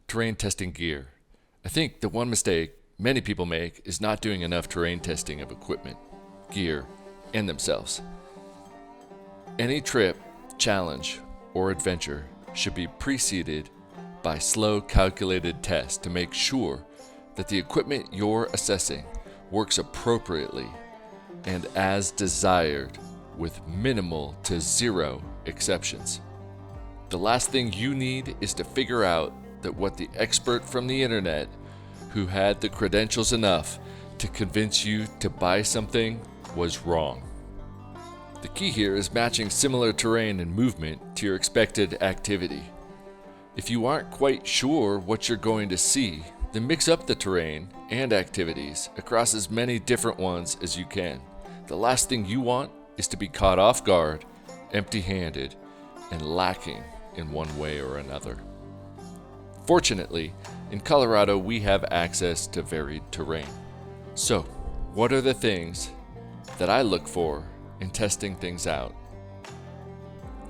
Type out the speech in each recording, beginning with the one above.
terrain testing gear. I think the one mistake many people make is not doing enough terrain testing of equipment, gear, and themselves. Any trip, challenge, or adventure should be preceded by slow, calculated tests to make sure that the equipment you're assessing works appropriately and as desired with minimal to zero exceptions. The last thing you need is to figure out that what the expert from the internet who had the credentials enough to convince you to buy something was wrong. The key here is matching similar terrain and movement to your expected activity. If you aren't quite sure what you're going to see, then mix up the terrain and activities across as many different ones as you can. The last thing you want is to be caught off guard, empty-handed, and lacking in one way or another. Fortunately, in Colorado we have access to varied terrain. So, what are the things that I look for in testing things out?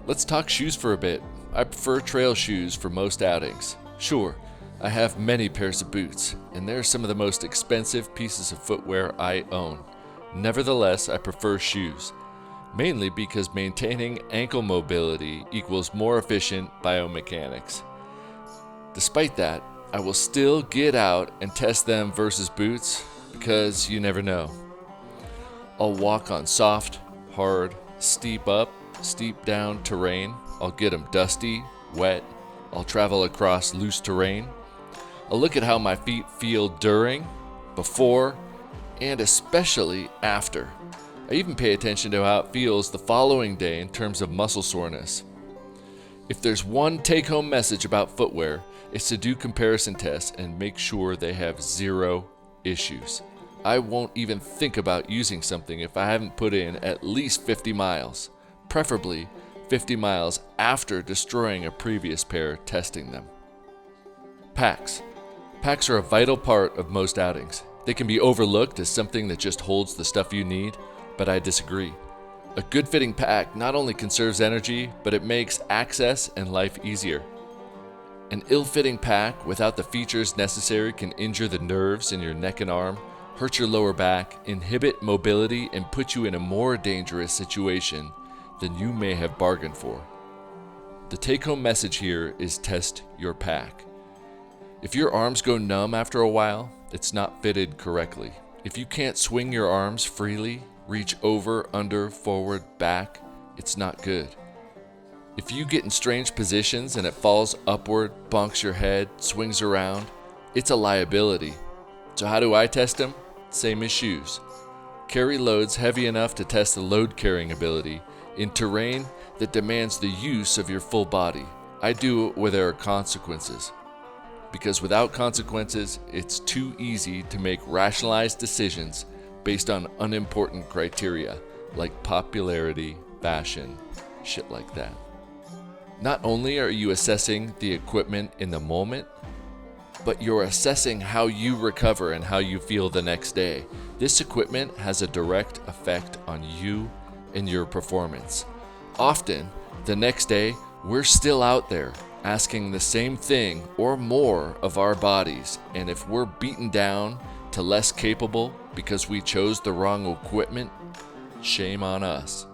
Let's talk shoes for a bit. I prefer trail shoes for most outings. Sure, I have many pairs of boots, and they're some of the most expensive pieces of footwear I own. Nevertheless, I prefer shoes, mainly because maintaining ankle mobility equals more efficient biomechanics. Despite that, I will still get out and test them versus boots because you never know. I'll walk on soft, hard, steep up, steep down terrain. I'll get them dusty, wet. I'll travel across loose terrain. I'll look at how my feet feel during, before, and especially after. I even pay attention to how it feels the following day in terms of muscle soreness. If there's one take-home message about footwear, it's to do comparison tests and make sure they have zero issues. I won't even think about using something if I haven't put in at least 50 miles, preferably 50 miles after destroying a previous pair testing them. Packs. Packs are a vital part of most outings. They can be overlooked as something that just holds the stuff you need, but I disagree. A good fitting pack not only conserves energy, but it makes access and life easier. An ill-fitting pack without the features necessary can injure the nerves in your neck and arm, hurt your lower back, inhibit mobility, and put you in a more dangerous situation than you may have bargained for. The take-home message here is test your pack. If your arms go numb after a while, it's not fitted correctly. If you can't swing your arms freely, reach over, under, forward, back, it's not good. If you get in strange positions and it falls upward, bonks your head, swings around, it's a liability. So how do I test them? Same as shoes. Carry loads heavy enough to test the load carrying ability in terrain that demands the use of your full body. I do it where there are consequences. Because without consequences, it's too easy to make rationalized decisions based on unimportant criteria like popularity, fashion, shit like that. Not only are you assessing the equipment in the moment, but you're assessing how you recover and how you feel the next day. This equipment has a direct effect on you and your performance. Often, the next day, we're still out there asking the same thing or more of our bodies, and if we're beaten down to less capable because we chose the wrong equipment, shame on us.